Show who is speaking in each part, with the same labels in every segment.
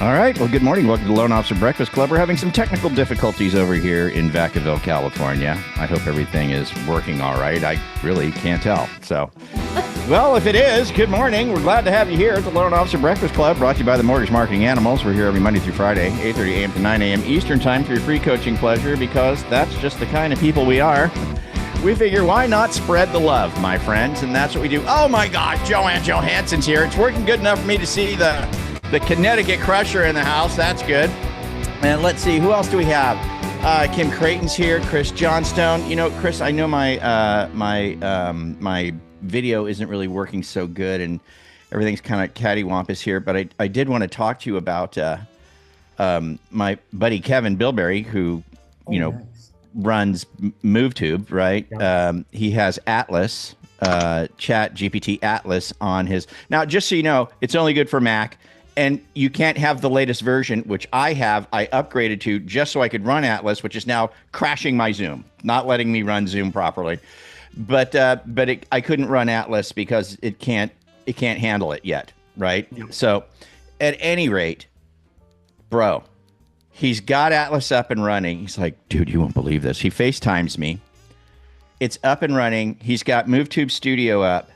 Speaker 1: All right. Well, good morning. Welcome to the Loan Officer Breakfast Club. We're having some technical difficulties over here in Vacaville, California. I hope everything is working all right. I really can't tell. So, well, if it is, good morning. We're glad to have you here at the Loan Officer Breakfast Club, brought to you by the Mortgage Marketing Animals. We're here every Monday through Friday, 8:30 a.m. to 9 a.m. Eastern Time for your free coaching pleasure, because that's just the kind of people we are. We figure, why not spread the love, my friends? And that's what we do. Oh, my God, Joanne Johansson's here. It's working good enough for me to see the Connecticut Crusher in the house. That's good. And let's see, who else do we have? Kim Creighton's here. Chris Johnstone. You know, Chris, I know my video isn't really working so good, and everything's kind of cattywampus here. But I did want to talk to you about my buddy Kevin Bilberry, who nice. Runs MoveTube, right? Yep. He has Atlas, Chat GPT Atlas on his. Now, just so you know, it's only good for Mac. And you can't have the latest version, which I have. I upgraded to just so I could run Atlas, which is now crashing my Zoom, not letting me run Zoom properly. But I couldn't run Atlas because it can't handle it yet, right? Yep. So, at any rate, bro, he's got Atlas up and running. He's like, dude, you won't believe this. He FaceTimes me. It's up and running. He's got MoveTube Studio up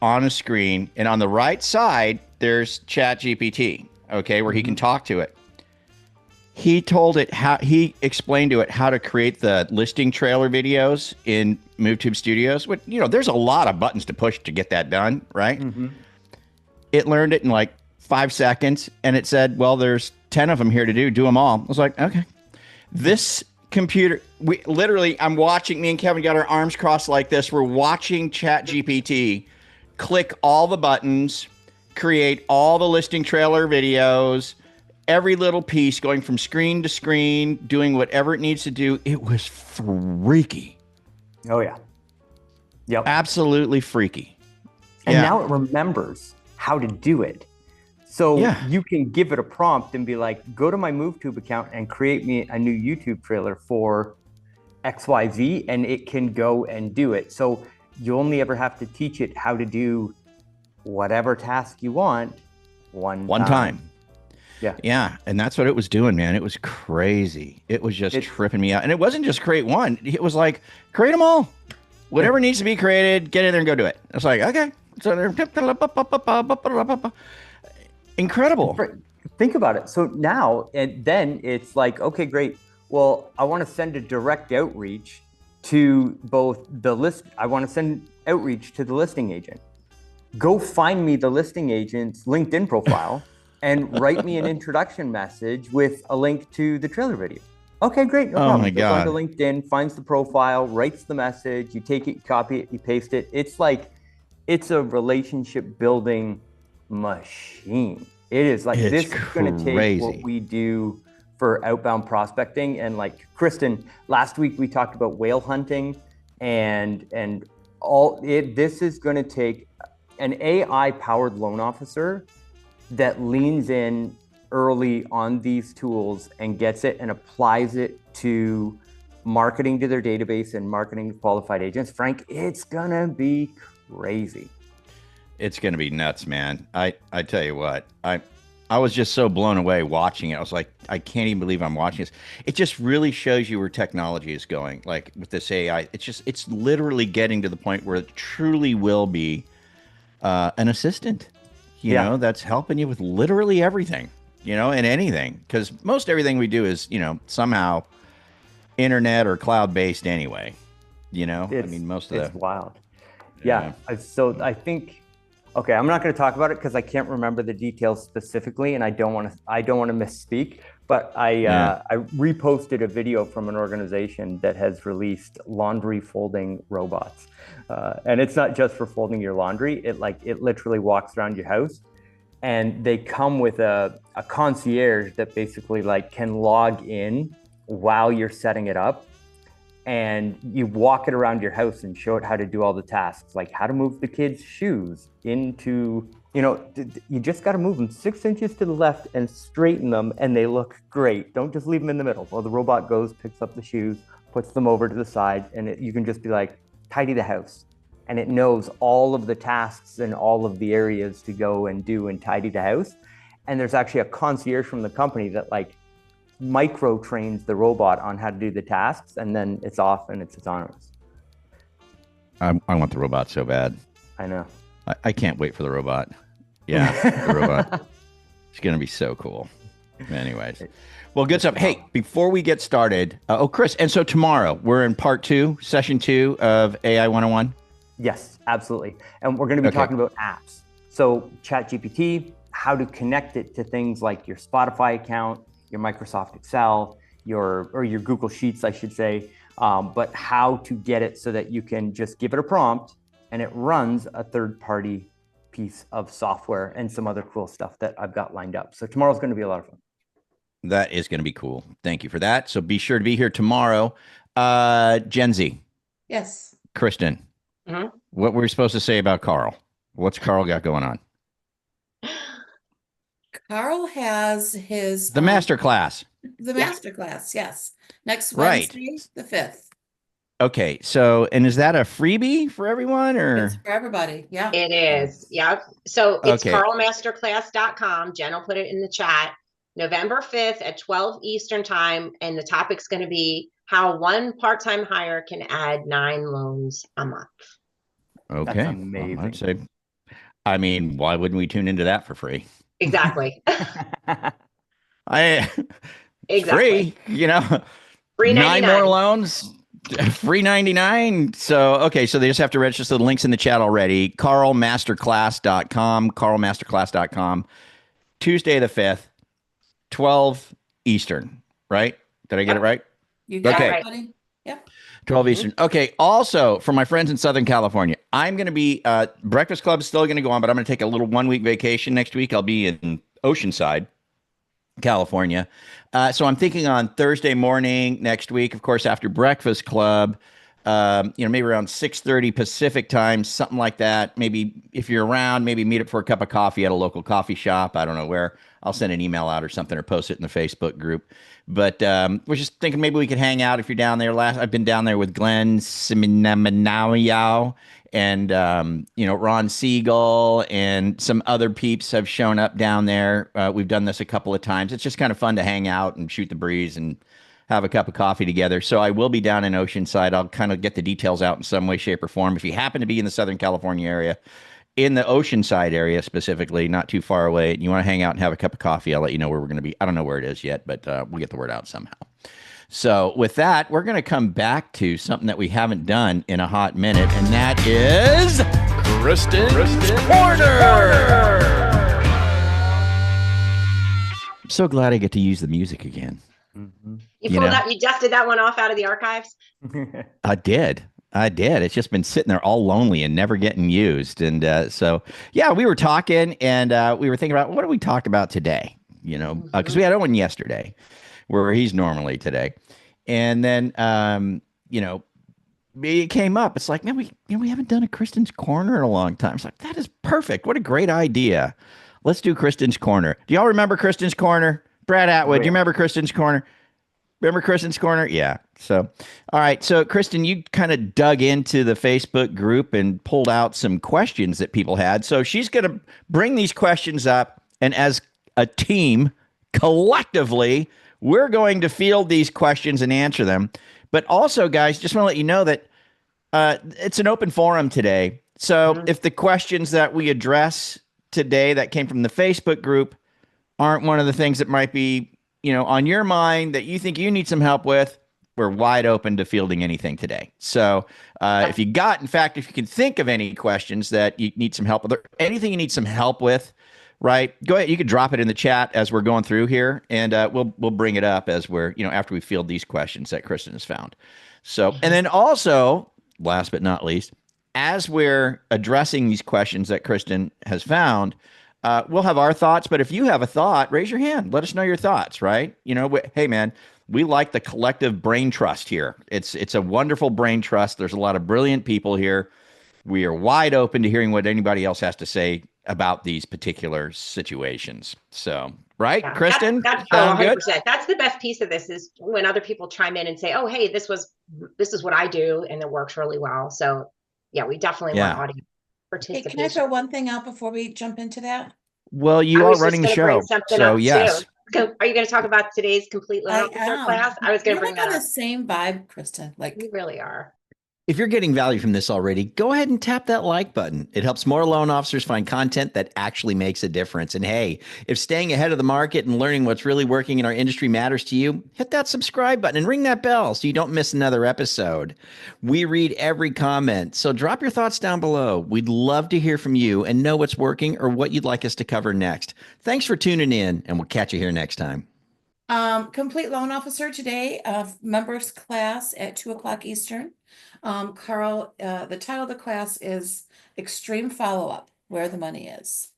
Speaker 1: on a screen, and on the right side, there's Chat GPT, okay, where he can talk to it. He explained to it how to create the listing trailer videos in MoveTube Studios. Which, there's a lot of buttons to push to get that done, right? Mm-hmm. It learned it in like 5 seconds, and it said, well, there's 10 of them here to do them all. I was like, okay. This computer, I'm watching, me and Kevin got our arms crossed like this. We're watching Chat GPT click all the buttons, create all the listing trailer videos, every little piece going from screen to screen, doing whatever it needs to do. It was freaky.
Speaker 2: Oh, yeah. Yep.
Speaker 1: Absolutely freaky.
Speaker 2: And now it remembers how to do it. So you can give it a prompt and be like, go to my MoveTube account and create me a new YouTube trailer for XYZ, and it can go and do it. So you only ever have to teach it how to do whatever task you want one time.
Speaker 1: Yeah. And that's what it was doing, man. It was crazy. It was just tripping me out. And it wasn't just create one. It was like, create them all. Whatever needs to be created, get in there and go do it. It's like, okay. So incredible.
Speaker 2: Think about it. So now, and then it's like, okay, great. Well, I want to send a direct outreach to both the list. I want to send outreach to the listing agent. Go find me the listing agent's LinkedIn profile and write me an introduction message with a link to the trailer video. Okay, great. No problem.
Speaker 1: My God.
Speaker 2: Goes on to LinkedIn, finds the profile, writes the message. You take it, copy it, you paste it. It's like, it's a relationship building machine. It is like, this is going to take what we do for outbound prospecting. And like Kristin, last week we talked about whale hunting and all it. This is going to take an AI-powered loan officer that leans in early on these tools and gets it and applies it to marketing to their database and marketing to qualified agents. Frank, it's gonna be crazy.
Speaker 1: It's gonna be nuts, man. I tell you what, I was just so blown away watching it. I was like, I can't even believe I'm watching this. It just really shows you where technology is going. Like with this AI, it's literally getting to the point where it truly will be an assistant, you know, that's helping you with literally everything, and anything. Because most everything we do is, somehow internet or cloud-based anyway, most of
Speaker 2: it's wild. Yeah. So I think, okay, I'm not going to talk about it because I can't remember the details specifically, and I don't want to misspeak. But I reposted a video from an organization that has released laundry folding robots, and it's not just for folding your laundry. It literally walks around your house, and they come with a concierge that basically can log in while you're setting it up, and you walk it around your house and show it how to do all the tasks, like how to move the kids' shoes into. You just got to move them 6 inches to the left and straighten them, and they look great. Don't just leave them in the middle. Well, the robot goes, picks up the shoes, puts them over to the side, and you can just be like, tidy the house. And it knows all of the tasks and all of the areas to go and do and tidy the house. And there's actually a concierge from the company that like micro trains the robot on how to do the tasks, and then it's off and it's autonomous.
Speaker 1: I want the robot so bad.
Speaker 2: I know.
Speaker 1: I can't wait for the robot. Yeah, the robot. It's going to be so cool. Anyways. Well, good stuff. Hey, before we get started, Chris, and so tomorrow we're in part 2, session 2 of AI 101.
Speaker 2: Yes, absolutely. And we're going to be talking about apps. So ChatGPT, how to connect it to things like your Spotify account, your Microsoft Excel, your Google Sheets, I should say, but how to get it so that you can just give it a prompt and it runs a third-party piece of software and some other cool stuff that I've got lined up. So tomorrow's going to be a lot of fun.
Speaker 1: That is going to be cool. Thank you for that. So be sure to be here tomorrow. Gen Z.
Speaker 3: Yes.
Speaker 1: Kristin, what were we supposed to say about Carl? What's Carl got going on?
Speaker 3: Carl has his...
Speaker 1: The master class.
Speaker 3: The master class, yes. Next Wednesday, the 5th.
Speaker 1: Okay, so, and is that a freebie for everyone, or?
Speaker 3: It's for everybody, yeah.
Speaker 4: It is, yeah. So it's carlmasterclass.com. Jen will put it in the chat. November 5th at 12 Eastern time, and the topic's going to be how one part-time hire can add 9 loans a month.
Speaker 1: Okay.
Speaker 2: That's amazing.
Speaker 1: Well, I'd say, I mean, why wouldn't we tune into that for free?
Speaker 4: Exactly.
Speaker 1: Free, you know,
Speaker 4: free
Speaker 1: 9 more loans, free 99. So, okay. So they just have to register. So the link's in the chat already. carlmasterclass.com, carlmasterclass.com, Tuesday the 5th, 12 Eastern, right? Did I get it right?
Speaker 3: You got
Speaker 1: it,
Speaker 3: buddy. Yep.
Speaker 1: 12 Eastern. Okay. Also, for my friends in Southern California, I'm going to be, Breakfast Club is still going to go on, but I'm going to take a little 1-week vacation next week. I'll be in Oceanside, California. So I'm thinking on Thursday morning next week, of course, after Breakfast Club, maybe around 6:30 Pacific time, something like that. Maybe if you're around, maybe meet up for a cup of coffee at a local coffee shop. I don't know where. I'll send an email out or something, or post it in the Facebook group. But we're just thinking maybe we could hang out if you're down there. I've been down there with Glenn Siminamanao and Ron Siegel and some other peeps have shown up down there. We've done this a couple of times. It's just kind of fun to hang out and shoot the breeze and have a cup of coffee together. So I will be down in Oceanside. I'll kind of get the details out in some way, shape, or form. If you happen to be in the Southern California area, in the Oceanside area specifically, not too far away, and you want to hang out and have a cup of coffee, I'll let you know where we're going to be. I don't know where it is yet, but we'll get the word out somehow. So with that, we're going to come back to something that we haven't done in a hot minute, and that is Kristin's Corner. I'm so glad I get to use the music again.
Speaker 4: You dusted that one off out of the archives?
Speaker 1: I did. It's just been sitting there all lonely and never getting used. And so, yeah, we were talking and we were thinking about what do we talk about today? Because we had Owen yesterday, where he's normally today. And then, it came up. It's like, man, we haven't done a Kristin's Corner in a long time. It's like, that is perfect. What a great idea. Let's do Kristin's Corner. Do y'all remember Kristin's Corner? Brad Atwood, do you remember Kristin's Corner? Remember Kristin's Corner? Yeah. So, all right. So, Kristin, you kind of dug into the Facebook group and pulled out some questions that people had. So she's going to bring these questions up. And as a team, collectively, we're going to field these questions and answer them. But also, guys, just want to let you know that it's an open forum today. So if the questions that we address today that came from the Facebook group aren't one of the things that might be, on your mind that you think you need some help with, we're wide open to fielding anything today. So if you can think of any questions that you need some help with, or anything you need some help with, right, go ahead. You can drop it in the chat as we're going through here, and we'll bring it up as we're, after we field these questions that Kristin has found. So, and then also, last but not least, as we're addressing these questions that Kristin has found, we'll have our thoughts, but if you have a thought, raise your hand. Let us know your thoughts, right? Hey, man, we like the collective brain trust here. It's a wonderful brain trust. There's a lot of brilliant people here. We are wide open to hearing what anybody else has to say about these particular situations. So, right, yeah, Kristin?
Speaker 4: That's 100%. That's the best piece of this is when other people chime in and say, oh, hey, this is what I do, and it works really well. So, yeah, we definitely want audience participation.
Speaker 3: Hey, can I throw one thing out before we jump into that?
Speaker 1: Well, you are running the show, so yes.
Speaker 4: Are you going to talk about today's complete loan officer class? I was going to bring that up.
Speaker 3: The same vibe, Kristin. Like
Speaker 4: you really are.
Speaker 1: If you're getting value from this already, go ahead and tap that like button. It helps more loan officers find content that actually makes a difference. And hey, if staying ahead of the market and learning what's really working in our industry matters to you, hit that subscribe button and ring that bell so you don't miss another episode. We read every comment, so drop your thoughts down below. We'd love to hear from you and know what's working or what you'd like us to cover next. Thanks for tuning in, and we'll catch you here next time.
Speaker 3: Complete loan officer today, members class at 2:00 Eastern. Carl, the title of the class is Extreme Follow-Up, Where the Money Is.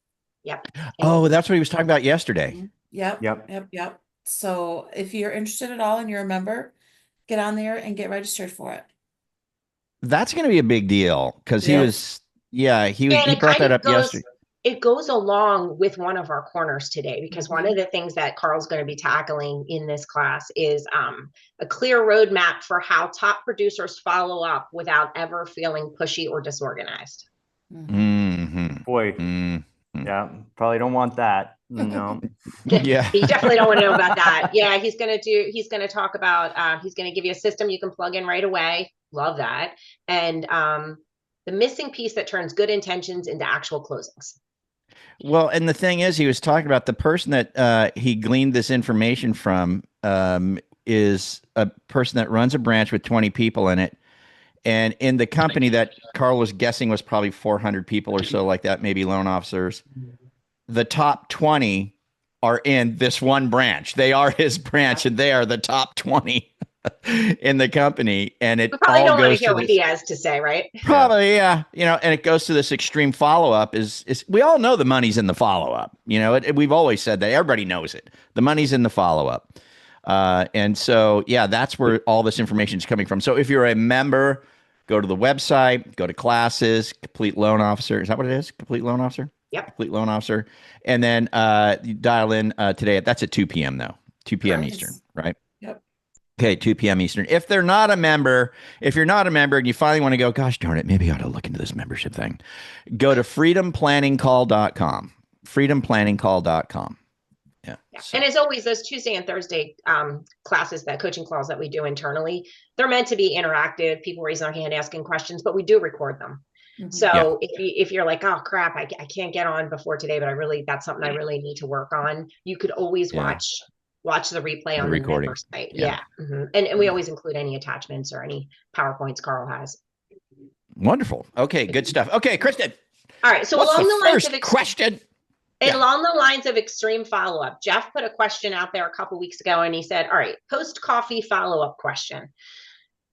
Speaker 4: Yep.
Speaker 1: Oh, that's what he was talking about yesterday.
Speaker 3: Yep. So if you're interested at all and you're a member, get on there and get registered for it.
Speaker 1: That's going to be a big deal because he brought that up yesterday.
Speaker 4: It goes along with one of our corners today, because one of the things that Carl's going to be tackling in this class is a clear roadmap for how top producers follow up without ever feeling pushy or disorganized.
Speaker 2: Boy, yeah, probably don't want that. No.
Speaker 1: Yeah.
Speaker 4: You definitely don't want to know about that. Yeah, he's going to talk about, he's going to give you a system you can plug in right away. Love that. And the missing piece that turns good intentions into actual closings.
Speaker 1: Well, and the thing is, he was talking about the person that he gleaned this information from is a person that runs a branch with 20 people in it. And in the company that Carl was guessing was probably 400 people or so like that, maybe loan officers, the top 20 are in this one branch. They are his branch, and they are the top 20 in the company. And it
Speaker 4: probably
Speaker 1: all
Speaker 4: don't
Speaker 1: goes
Speaker 4: want to hear
Speaker 1: to
Speaker 4: what he has to say, right?
Speaker 1: Probably, yeah. And it goes to this extreme follow-up is we all know the money's in the follow-up. We've always said that. Everybody knows it. The money's in the follow-up. And so, yeah, that's where all this information is coming from. So if you're a member, go to the website, go to classes, Complete Loan Officer. Is that what it is? Complete Loan Officer?
Speaker 4: Yep.
Speaker 1: Complete Loan Officer. And then you dial in today. That's at 2 p.m. though. 2 p.m. Eastern, right?
Speaker 3: Yep.
Speaker 1: Okay, 2 p.m. Eastern. If you're not a member and you finally want to go, gosh darn it, maybe I ought to look into this membership thing, go to freedomplanningcall.com. Freedomplanningcall.com. Yeah.
Speaker 4: So. And as always, those Tuesday and Thursday classes, that coaching calls that we do internally, they're meant to be interactive. People raising their hand, asking questions, but we do record them. So if you're like, oh crap, I can't get on before today, but that's something I really need to work on, you could always watch the replay on the recording site. And we always include any attachments or any PowerPoints Carl has.
Speaker 1: Wonderful. Okay, good stuff. Okay, Kristin.
Speaker 4: All right. So
Speaker 1: what's along the lines of question?
Speaker 4: Along the lines of extreme follow-up, Jeff put a question out there a couple weeks ago, and he said, all right, post-coffee follow-up question.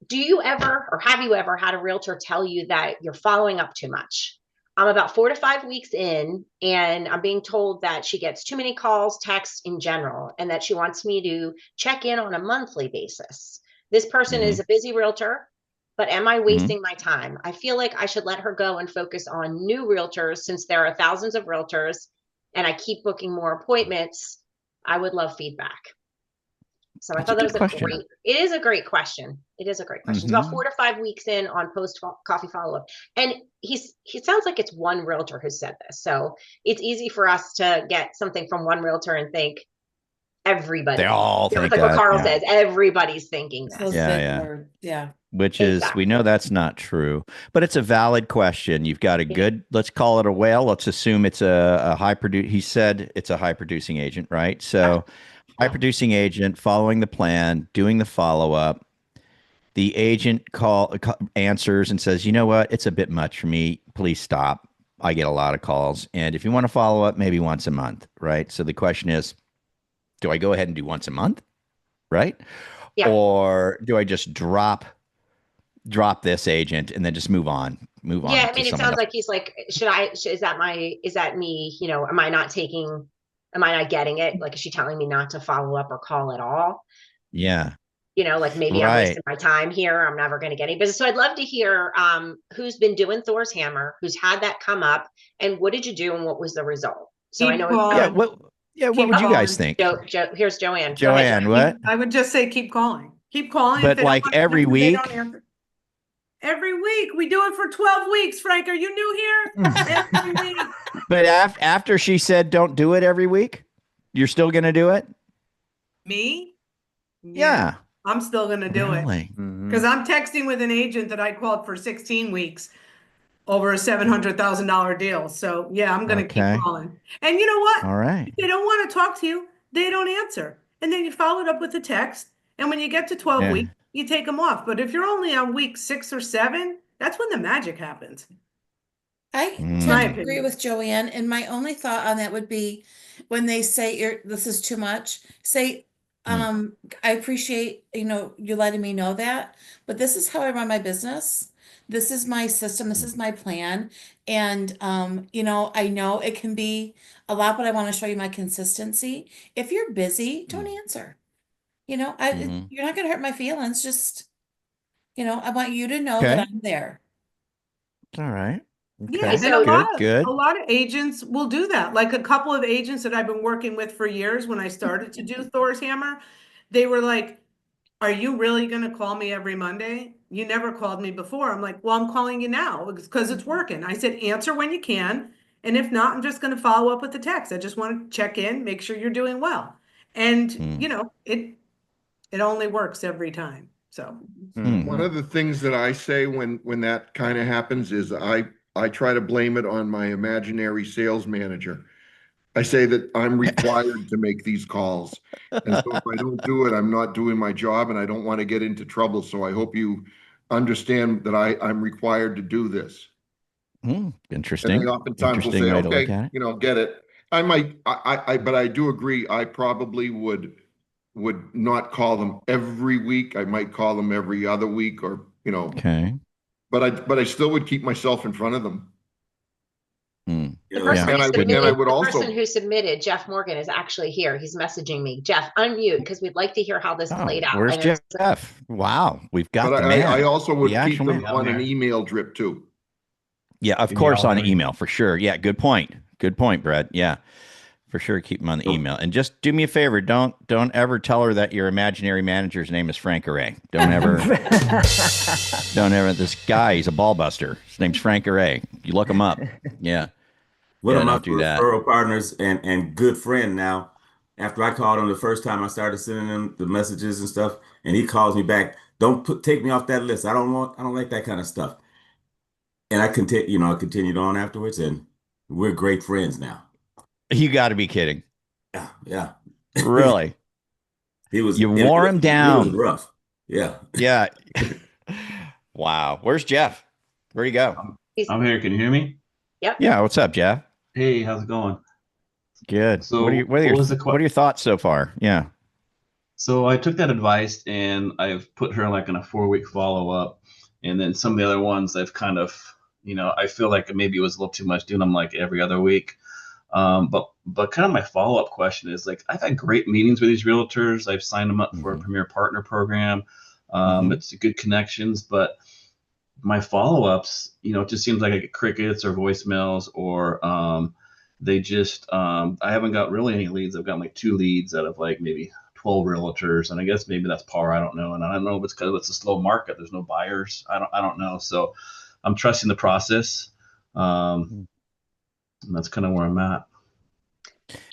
Speaker 4: Do you ever, or have you ever had a realtor tell you that you're following up too much? I'm about 4 to 5 weeks in, and I'm being told that she gets too many calls, texts in general, and that she wants me to check in on a monthly basis. This person is a busy realtor, but am I wasting my time? I feel like I should let her go and focus on new realtors since there are thousands of realtors, and I keep booking more appointments. I would love feedback. So I thought that was it is a great question. It is a great question. It's about 4 to 5 weeks in on post coffee follow-up. And he sounds like it's one realtor who said this. So it's easy for us to get something from one realtor and think everybody.
Speaker 1: They all think
Speaker 4: like what Carl says, everybody's thinking this.
Speaker 3: Yeah.
Speaker 1: Which is, we know that's not true, but it's a valid question. You've got a good, let's call it a whale. Let's assume it's a he said it's a high producing agent, right? So high producing agent following the plan, doing the follow-up. The agent answers and says, you know what? It's a bit much for me. Please stop. I get a lot of calls. And if you want to follow up, maybe once a month, right? So the question is, do I go ahead and do once a month, right? Yeah. Or do I just drop this agent and then just move on?
Speaker 4: Yeah, I mean, it sounds like he's like, is that me, am I not getting it? Like, is she telling me not to follow up or call at all?
Speaker 1: Yeah.
Speaker 4: Like maybe I'm wasting my time here. I'm never going to get any business. So I'd love to hear who's been doing Thor's Hammer, who's had that come up, and what did you do and what was the result? So I know.
Speaker 1: What would you guys think?
Speaker 4: Here's Joanne.
Speaker 1: Joanne, what?
Speaker 5: I would just say keep calling. Keep calling.
Speaker 1: But like every week?
Speaker 5: Every week. We do it for 12 weeks, Frank. Are you new here? Every week.
Speaker 1: But after she said don't do it every week, you're still going to do it?
Speaker 5: Me?
Speaker 1: Yeah.
Speaker 5: I'm still going to do it.
Speaker 1: Really?
Speaker 5: Because I'm texting with an agent that I called for 16 weeks over a $700,000 deal. So yeah, I'm going to keep
Speaker 1: Okay.
Speaker 5: calling. And you know what?
Speaker 1: All right.
Speaker 5: If they don't want to talk to you, they don't answer. And then you follow it up with a text. And when you get to 12
Speaker 1: Yeah.
Speaker 5: weeks, you take them off. But if you're only on week 6 or 7, that's when the magic happens.
Speaker 3: I
Speaker 5: My
Speaker 3: tend to agree
Speaker 5: opinion.
Speaker 3: with Joanne, and my only thought on that would be when they say this is too much, say, I appreciate, you letting me know that, but this is how I run my business. This is my system, this is my plan. And I know it can be a lot, but I want to show you my consistency. If you're busy, don't answer. You're not gonna hurt my feelings, just, I want you to know that
Speaker 1: Okay.
Speaker 3: I'm there.
Speaker 1: All right.
Speaker 5: Yeah,
Speaker 1: Okay.
Speaker 5: and a
Speaker 1: Good.
Speaker 5: a lot of agents will do that. Like a couple of agents that I've been working with for years when I started to do Thor's Hammer, they were like, "Are you really going to call me every Monday? You never called me before." I'm like, "Well, I'm calling you now because it's working." I said, "Answer when you can, and if not, I'm just going to follow up with the text. I just want to check in, make sure you're doing well." And, it only works every time. So,
Speaker 6: One of the things that I say when that kind of happens is I try to blame it on my imaginary sales manager. I say that I'm required to make these calls. And so if I don't do it, I'm not doing my job and I don't want to get into trouble. So I hope you understand that I'm required to do this.
Speaker 1: Interesting.
Speaker 6: And they oftentimes will
Speaker 1: Interesting
Speaker 6: say,
Speaker 1: way to look
Speaker 6: okay,
Speaker 1: at it.
Speaker 6: get it. I might, but I do agree. I probably would not call them every week. I might call them every other week or,
Speaker 1: Okay.
Speaker 6: but I still would keep myself in front of them.
Speaker 4: The person,
Speaker 6: and I would also,
Speaker 4: person who submitted, Jeff Morgan, is actually here. He's messaging me. Jeff, unmute because we'd like to hear how this played out.
Speaker 1: Where's Jeff? Wow, we've got the man.
Speaker 6: I also would keep them
Speaker 1: man.
Speaker 6: on an email drip too.
Speaker 1: Yeah, of course, on email for sure. Yeah, good point. Good point, Brett. Yeah, for sure. Keep them on the email. And just do me a favor. Don't ever tell her that your imaginary manager's name is Frank Array. Don't ever. This guy, he's a ball buster. His name's Frank Array. You look him up. Yeah.
Speaker 7: One of my referral partners and good friend now. After I called him the first time, I started sending him the messages and stuff, and he calls me back. Take me off that list. I don't like that kind of stuff. And I continued on afterwards, and we're great friends now.
Speaker 1: You got to be kidding.
Speaker 7: Yeah.
Speaker 1: Really? You wore him down.
Speaker 7: It was rough. Yeah.
Speaker 1: Yeah. Wow. Where's Jeff? Where'd he go?
Speaker 8: I'm here. Can you hear me?
Speaker 4: Yep.
Speaker 1: Yeah. What's up, Jeff?
Speaker 8: Hey, how's it going?
Speaker 1: Good.
Speaker 8: So
Speaker 1: what are your thoughts so far? Yeah.
Speaker 8: So I took that advice and I've put her like in a 4-week follow-up. And then some of the other ones I've kind of, I feel like maybe it was a little too much doing them like every other week. But kind of my follow-up question is like, I've had great meetings with these realtors. I've signed them up for a Premier Partner program. It's good connections, but my follow-ups, it just seems like I get crickets or voicemails or they just I haven't got really any leads. I've got like 2 leads out of like maybe 12 realtors, and I guess maybe that's par. I don't know, and I don't know if it's because it's a slow market. There's no buyers. I don't know. So I'm trusting the process. And that's kind of where I'm at.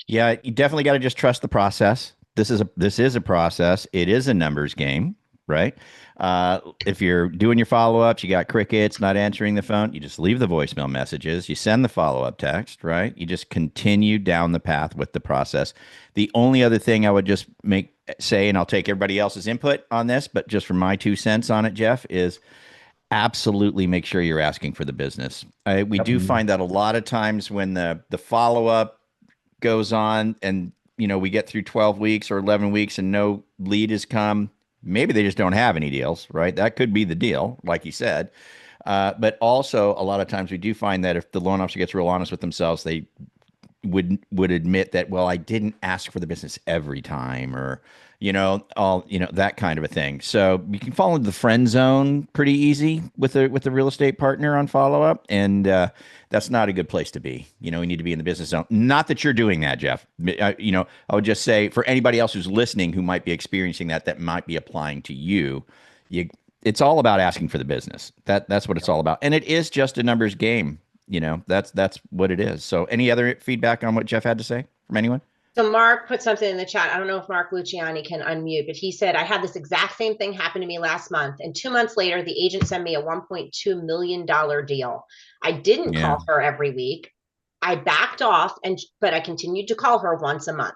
Speaker 1: Yeah, you definitely got to just trust the process. This is a process. It is a numbers game, right? If you're doing your follow-ups, you got crickets, not answering the phone, you just leave the voicemail messages, you send the follow-up text, right? You just continue down the path with the process. The only other thing I would just say, and I'll take everybody else's input on this, but just from my 2 cents on it, Jeff, is absolutely make sure you're asking for the business. We do find that a lot of times when the follow-up goes on and we get through 12 weeks or 11 weeks and no lead has come, maybe they just don't have any deals, right? That could be the deal, like you said. But also a lot of times we do find that if the loan officer gets real honest with themselves, they would admit that, well, I didn't ask for the business every time, or that kind of a thing. So you can fall into the friend zone pretty easy with a real estate partner on follow up, and that's not a good place to be. We need to be in the business zone. Not that you're doing that, Jeff. I would just say for anybody else who's listening who might be experiencing that might be applying to you, it's all about asking for the business. That's what it's all about, and it is just a numbers game. That's what it is. So any other feedback on what Jeff had to say from anyone?
Speaker 4: So Mark put something in the chat. I don't know if Mark Luciani can unmute, but he said, I had this exact same thing happen to me last month. And 2 months later, the agent sent me a $1.2 million deal. I didn't call her every week. I backed off, but I continued to call her once a month.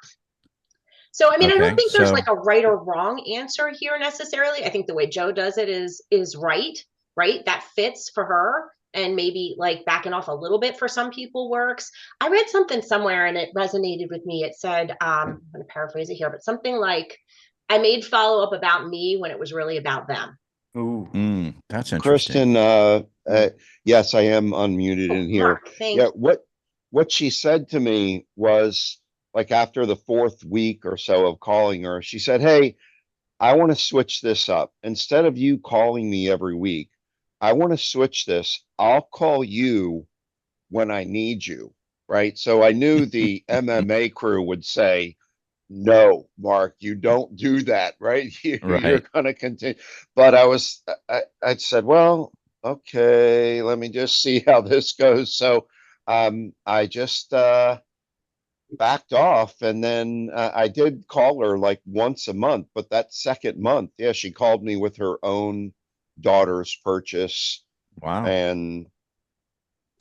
Speaker 4: So, I mean, I don't think there's like a right or wrong answer here necessarily. I think the way Joe does it is right? That fits for her. And maybe like backing off a little bit for some people works. I read something somewhere and it resonated with me. It said, I'm going to paraphrase it here, but something like, I made follow up about me when it was really about them.
Speaker 2: Ooh,
Speaker 1: that's interesting.
Speaker 9: Kristin, yes, I am unmuted in here.
Speaker 4: Mark,
Speaker 9: what she said to me was, like, after the 4th week or so of calling her, she said, hey, I want to switch this up. Instead of you calling me every week, I want to switch this. I'll call you when I need you, right? So I knew the MMA crew would say, no, Mark, you don't do that, right? You're going to continue. But I said, well, okay, let me just see how this goes. So I just backed off, and then I did call her like once a month, but that second month, she called me with her own daughter's purchase.
Speaker 1: Wow.
Speaker 9: And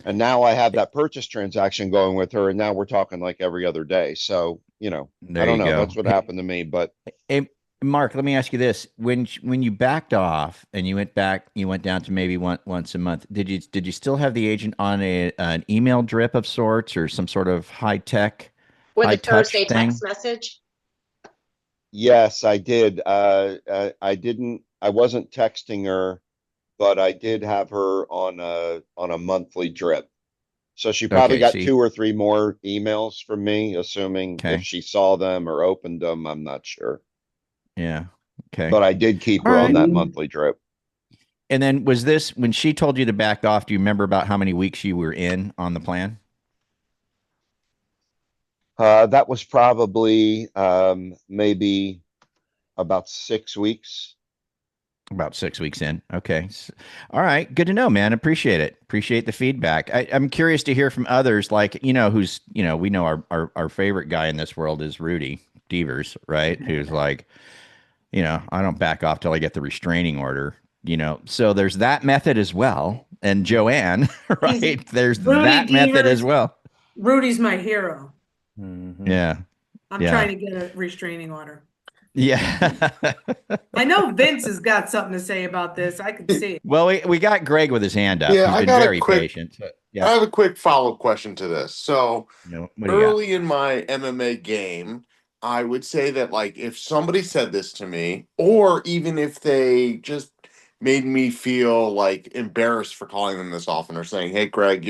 Speaker 9: now I have that purchase transaction going with her, and now we're talking like every other day. So, I don't know. That's what happened to me. But
Speaker 1: hey, Mark, let me ask you this: when you backed off and you went down to maybe once a month, did you still have the agent on an email drip of sorts or some sort of high tech
Speaker 4: with a Thursday text message?
Speaker 9: Yes, I did. I wasn't texting her, but I did have her on a monthly drip. So she probably got 2 or 3 more emails from me, assuming if she saw them or opened them, I'm not sure.
Speaker 1: Yeah. Okay.
Speaker 9: But I did keep her on that monthly drip.
Speaker 1: And then was this, when she told you to back off, do you remember about how many weeks you were in on the plan?
Speaker 9: That was probably maybe about 6 weeks.
Speaker 1: About 6 weeks in. Okay. All right. Good to know, man. Appreciate it. Appreciate the feedback. I'm curious to hear from others, like, we know our favorite guy in this world is Rudy Devers, right? Who's like, I don't back off till I get the restraining order, so there's that method as well. And Joanne, right? There's that method as well.
Speaker 5: Rudy's my hero.
Speaker 1: Mm-hmm. Yeah.
Speaker 5: I'm trying to get a restraining order.
Speaker 1: Yeah.
Speaker 5: I know Vince has got something to say about this. I can see it.
Speaker 1: Well, we got Greg with his hand up.
Speaker 10: Yeah,
Speaker 1: He's been very patient.
Speaker 10: I have a quick follow-up question to this. So early in my MMA game, I would say that, like, if somebody said this to me, or even if they just made me feel like embarrassed for calling them this often, or saying, hey, Greg,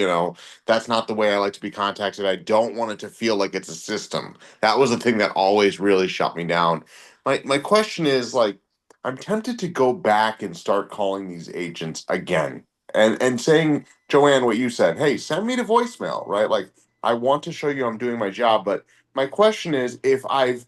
Speaker 10: that's not the way I like to be contacted. I don't want it to feel like it's a system. That was the thing that always really shut me down. My question is, like, I'm tempted to go back and start calling these agents again and saying, Joanne, what you said, hey, send me the voicemail, right? Like, I want to show you I'm doing my job. But my question is, if I've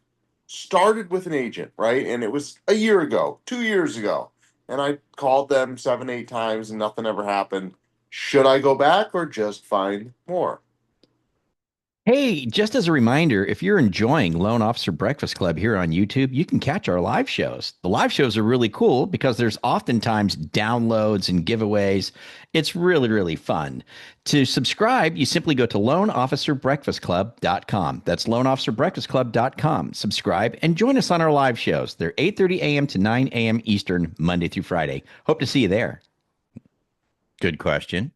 Speaker 10: started with an agent, right, and it was a year ago, 2 years ago, and I called them 7, 8 times and nothing ever happened, should I go back or just find more?
Speaker 1: Hey, just as a reminder, if you're enjoying Loan Officer Breakfast Club here on YouTube, you can catch our live shows. The live shows are really cool because there's oftentimes downloads and giveaways. It's really, really fun. To subscribe, you simply go to loanofficerbreakfastclub.com. That's loanofficerbreakfastclub.com. Subscribe and join us on our live shows. They're 8:30 a.m. to 9 a.m. Eastern, Monday through Friday. Hope to see you there. Good question.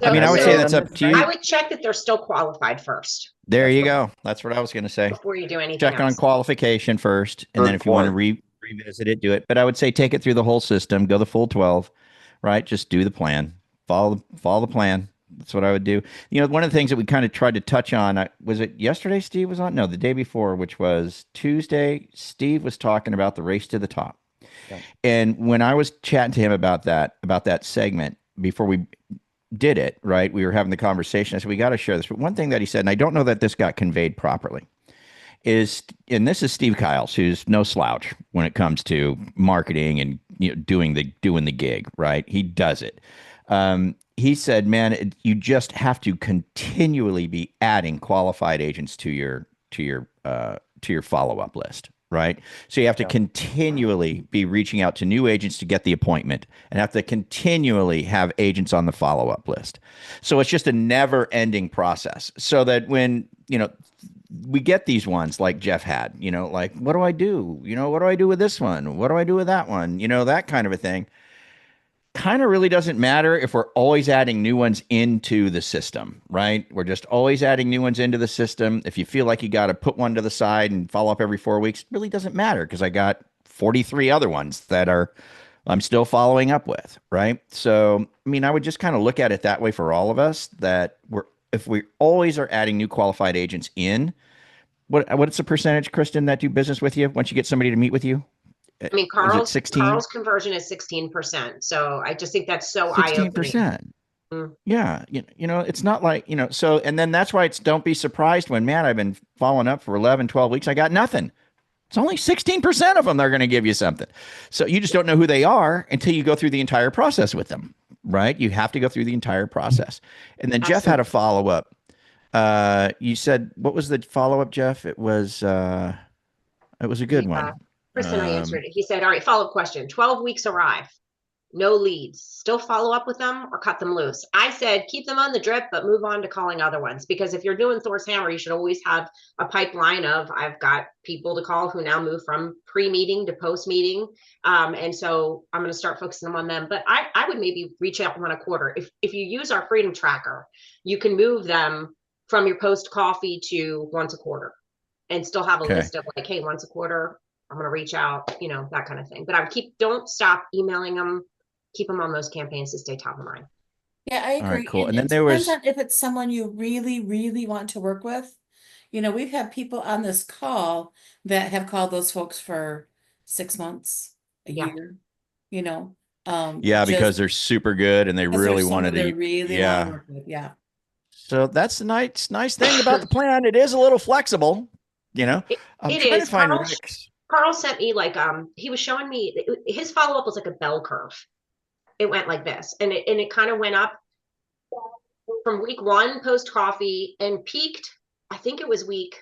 Speaker 1: I mean, I would say that's up to you.
Speaker 4: I would check that they're still qualified first.
Speaker 1: There you go. That's what I was going to say.
Speaker 4: Before you do anything
Speaker 1: Check on qualification first, and then if you want to revisit it, do it. But I would say take it through the whole system, go the full 12, right? Just do the plan. Follow the plan. That's what I would do. One of the things that we kind of tried to touch on, was it yesterday Steve was on? No, the day before, which was Tuesday, Steve was talking about the race to the top. Yeah. And when I was chatting to him about that segment before we did it, right, we were having the conversation. I said, we got to share this. But one thing that he said, and I don't know that this got conveyed properly, is, and this is Steve Kyles, who's no slouch when it comes to marketing and doing the gig, right? He does it. he said, man, you just have to continually be adding qualified agents to your follow-up list, right? So you have to continually be reaching out to new agents to get the appointment and have to continually have agents on the follow-up list. So it's just a never-ending process. So that when, we get these ones like Jeff had, like, what do I do? What do I do with this one? What do I do with that one? That kind of a thing. Kind of really doesn't matter if we're always adding new ones into the system, right? We're just always adding new ones into the system. If you feel like you got to put one to the side and follow up every 4 weeks, it really doesn't matter because I got 43 other ones that I'm still following up with, right? So, I mean, I would just kind of look at it that way for all of us, that if we always are adding new qualified agents in, what's the percentage, Kristin, that do business with you once you get somebody to meet with you?
Speaker 4: I mean, Carl's conversion is 16%. So I just think that's so eye-opening.
Speaker 1: 16%. Yeah. It's not like, so, and then that's why don't be surprised when, man, I've been following up for 11, 12 weeks. I got nothing. It's only 16% of them they're going to give you something. So you just don't know who they are until you go through the entire process with them, right? You have to go through the entire process. And then Jeff had a follow-up. You said, what was the follow-up, Jeff? It was a good one.
Speaker 4: Kristin, I answered it. He said, all right, follow-up question. 12 weeks arrive. No leads. Still follow up with them or cut them loose? I said, keep them on the drip, but move on to calling other ones. Because if you're doing Thor's Hammer, you should always have a pipeline of, I've got people to call who now move from pre-meeting to post-meeting. And so I'm going to start focusing on them. But I would maybe reach out one a quarter. If you use our Freedom Tracker, you can move them from your post coffee to once a quarter and still have a list of like, hey, once a quarter, I'm going to reach out, that kind of thing. But don't stop emailing them. Keep them on those campaigns to stay top of mind.
Speaker 3: Yeah, I agree.
Speaker 1: All right, cool.
Speaker 3: And
Speaker 1: then
Speaker 3: it depends on if it's someone you really, really want to work with. We've had people on this call that have called those folks for 6 months, a year,
Speaker 1: because they're super good and they really want to
Speaker 3: work with. Yeah.
Speaker 1: So that's the nice thing about the plan. It is a little flexible, I'm
Speaker 4: trying
Speaker 1: to find
Speaker 4: Carl sent me he was showing me his follow-up was like a bell curve. It went like this and it kind of went up from week 1 post coffee and peaked. I think it was week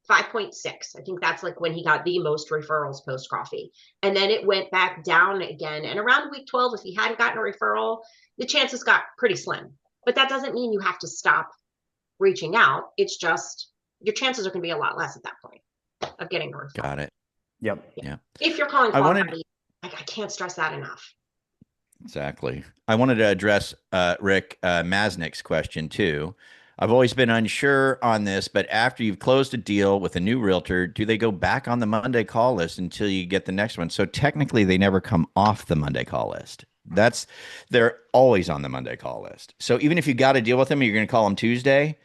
Speaker 4: 5.6. I think that's like when he got the most referrals post coffee. And then it went back down again. And around week 12, if he hadn't gotten a referral, the chances got pretty slim. But that doesn't mean you have to stop reaching out. It's just your chances are going to be a lot less at that point of getting a referral.
Speaker 1: Got it.
Speaker 2: Yep.
Speaker 1: Yeah.
Speaker 4: If you're calling qualified, I can't stress that enough.
Speaker 1: Exactly. I wanted to address Rick Masnick's question too. I've always been unsure on this, but after you've closed a deal with a new realtor, do they go back on the Monday call list until you get the next one? So technically they never come off the Monday call list. They're always on the Monday call list. So even if you got to deal with them, you're going to call them Tuesday.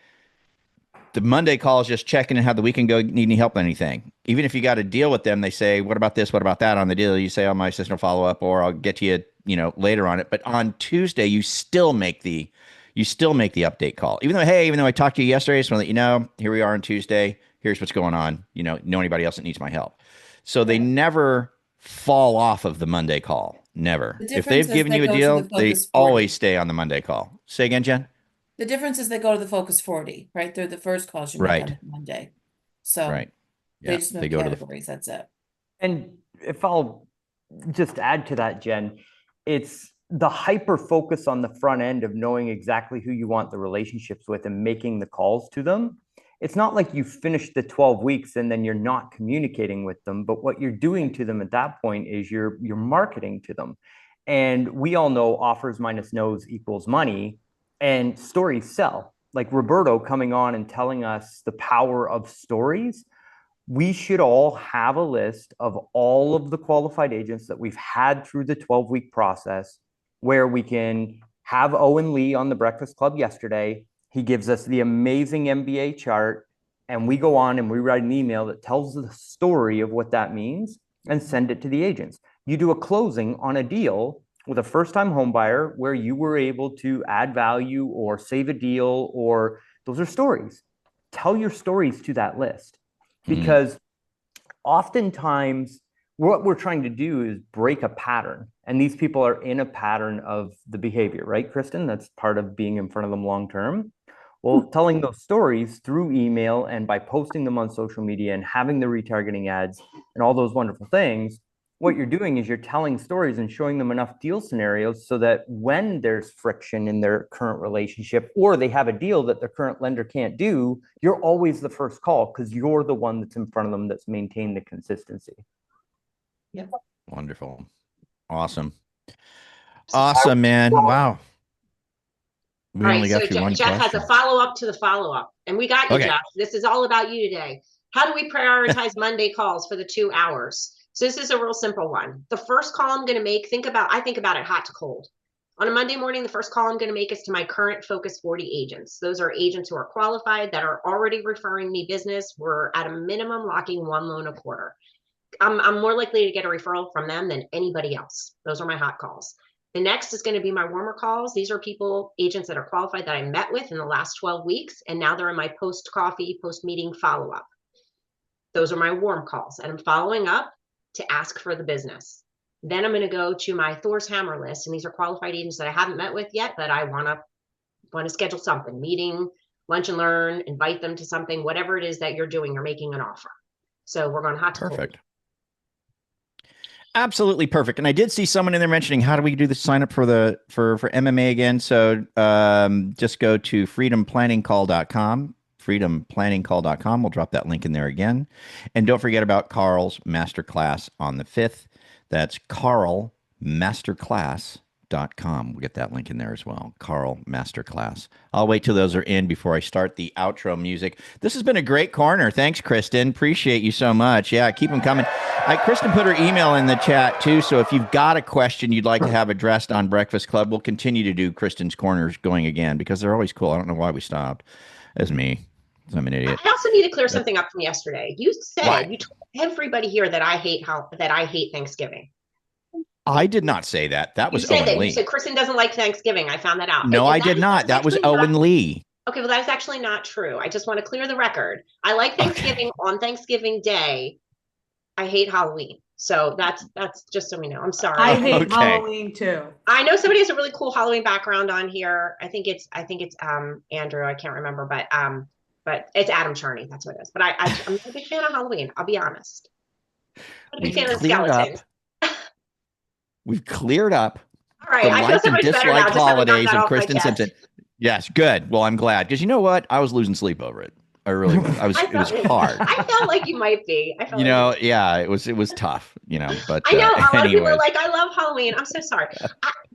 Speaker 1: The Monday call is just checking in how the weekend go. Need any help with anything? Even if you got to deal with them, they say, "What about this? What about that?" On the deal, you say, "Oh, my assistant will follow up," or "I'll get to you, later on it." But on Tuesday, you still make the update call. Even though I talked to you yesterday, I just want to let you know, here we are on Tuesday. Here's what's going on. Know anybody else that needs my help? So they never fall off of the Monday call. Never. If they've given you a deal, they always stay on the Monday call. Say again, Jen.
Speaker 3: The difference is they go to the Focus 40, right? They're the first calls you make on Monday. So they just move categories. That's it.
Speaker 2: And if I'll just add to that, Jen, it's the hyper focus on the front end of knowing exactly who you want the relationships with and making the calls to them. It's not like you finished the 12 weeks and then you're not communicating with them, but what you're doing to them at that point is you're marketing to them. And we all know offers minus no's equals money. And stories sell. Like Roberto coming on and telling us the power of stories. We should all have a list of all of the qualified agents that we've had through the 12-week process, where we can have Owen Lee on the Breakfast Club yesterday. He gives us the amazing MBA chart, and we go on and we write an email that tells the story of what that means and send it to the agents. You do a closing on a deal with a first-time home buyer where you were able to add value or save a deal, or those are stories. Tell your stories to that list, because oftentimes what we're trying to do is break a pattern. And these people are in a pattern of the behavior, right, Kristin? That's part of being in front of them long term. Well, telling those stories through email and by posting them on social media and having the retargeting ads and all those wonderful things, what you're doing is you're telling stories and showing them enough deal scenarios so that when there's friction in their current relationship, or they have a deal that their current lender can't do, you're always the first call because you're the one that's in front of them that's maintained the consistency.
Speaker 3: Yep.
Speaker 1: Wonderful. Awesome. Awesome, man. Wow. We only got through one
Speaker 4: Jeff
Speaker 1: question.
Speaker 4: has a follow-up to the follow-up. And we got you, Jeff. This is all about you today. How do we prioritize Monday calls for the 2 hours? So this is a real simple one. The first call I'm going to make, I think about it hot to cold. On a Monday morning, the first call I'm going to make is to my current Focus 40 agents. Those are agents who are qualified, that are already referring me business. We're at a minimum locking 1 loan a quarter. I'm more likely to get a referral from them than anybody else. Those are my hot calls. The next is going to be my warmer calls. These are agents that are qualified that I met with in the last 12 weeks, and now they're in my post-coffee, post-meeting follow-up. Those are my warm calls, and I'm following up to ask for the business. Then I'm going to go to my Thor's Hammer list, and these are qualified agents that I haven't met with yet, but I want to schedule something, meeting, lunch and learn, invite them to something, whatever it is that you're doing, you're making an offer. So we're going hot to cold.
Speaker 1: Perfect. Absolutely perfect. And I did see someone in there mentioning, how do we do the sign up for MMA again? So just go to freedomplanningcall.com, freedomplanningcall.com. We'll drop that link in there again. And don't forget about Carl's masterclass on the 5th. That's carlmasterclass.com. We'll get that link in there as well. Carl Masterclass. I'll wait till those are in before I start the outro music. This has been a great corner. Thanks, Kristin. Appreciate you so much. Yeah, keep them coming. Kristin put her email in the chat too. So if you've got a question you'd like to have addressed on Breakfast Club, we'll continue to do Kristin's corners going again because they're always cool. I don't know why we stopped. That's me. I'm an idiot.
Speaker 4: I also need to clear something up from yesterday. You said you told everybody here that I hate Thanksgiving.
Speaker 1: I did not say that. That was Owen Lee.
Speaker 4: You said Kristin doesn't like Thanksgiving. I found that out.
Speaker 1: No, I did not. That was Owen Lee.
Speaker 4: Okay, well, that's actually not true. I just want to clear the record. I like Thanksgiving on Thanksgiving Day. I hate Halloween. So that's just so we know. I'm sorry.
Speaker 5: I hate Halloween too.
Speaker 4: I know somebody has a really cool Halloween background on here. I think it's Andrew. I can't remember, but it's Adam Charney. That's what it is. But I'm not a big fan of Halloween. I'll be honest. I'm a big fan of the skeletons.
Speaker 1: We've cleared up
Speaker 4: the like and dislike
Speaker 1: holidays of Kristin Simpson. Yes, good. Well, I'm glad because you know what? I was losing sleep over it. I really was. It was hard.
Speaker 4: I felt like you might be.
Speaker 1: Yeah, it was tough. But
Speaker 4: I know a lot of people are like, I love Halloween. I'm so sorry.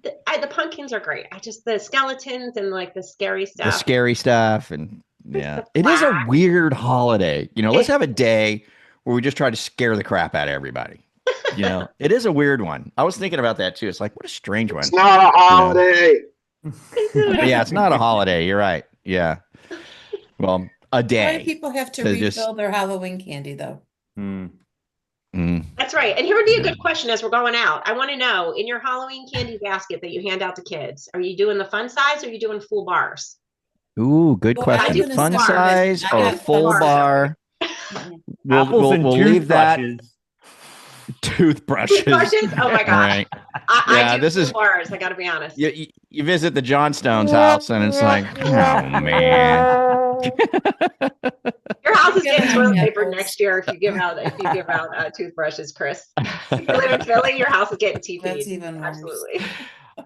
Speaker 4: The pumpkins are great. The skeletons and like the scary stuff.
Speaker 1: The scary stuff and yeah, it is a weird holiday. Let's have a day where we just try to scare the crap out of everybody. It is a weird one. I was thinking about that too. It's like, what a strange one.
Speaker 9: It's not a holiday.
Speaker 1: Yeah, it's not a holiday. You're right. Yeah. Well, a day.
Speaker 3: Why do people have to refill their Halloween candy though?
Speaker 4: That's right. And here would be a good question as we're going out. I want to know, in your Halloween candy basket that you hand out to kids, are you doing the fun size or are you doing full bars?
Speaker 1: Ooh, good question. Fun size or full bar? We'll leave that. Toothbrushes.
Speaker 4: Oh my god!
Speaker 1: Right.
Speaker 4: I do this bars. I got to be honest.
Speaker 1: You visit the Johnstone's house and it's like, oh man.
Speaker 4: Your house is getting toilet paper next year if you give out toothbrushes, Chris. If you live in Philly, your house is getting TP'd.
Speaker 3: That's even worse.
Speaker 4: Absolutely.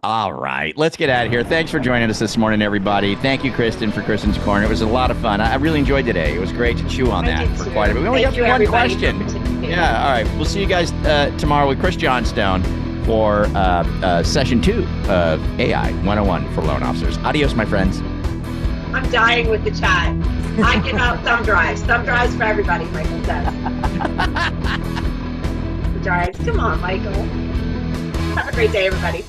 Speaker 1: All right, let's get out of here. Thanks for joining us this morning, everybody. Thank you, Kristin, for Kristin's Corner. It was a lot of fun. I really enjoyed today. It was great to chew on that for quite a bit. We only got one question. Yeah, all right. We'll see you guys tomorrow with Chris Johnstone for session 2 of AI 101 for loan officers. Adios, my friends.
Speaker 4: I'm dying with the chat. I give out thumb drives. Thumb drives for everybody, Michael says. Drives. Come on, Michael. Have a great day, everybody.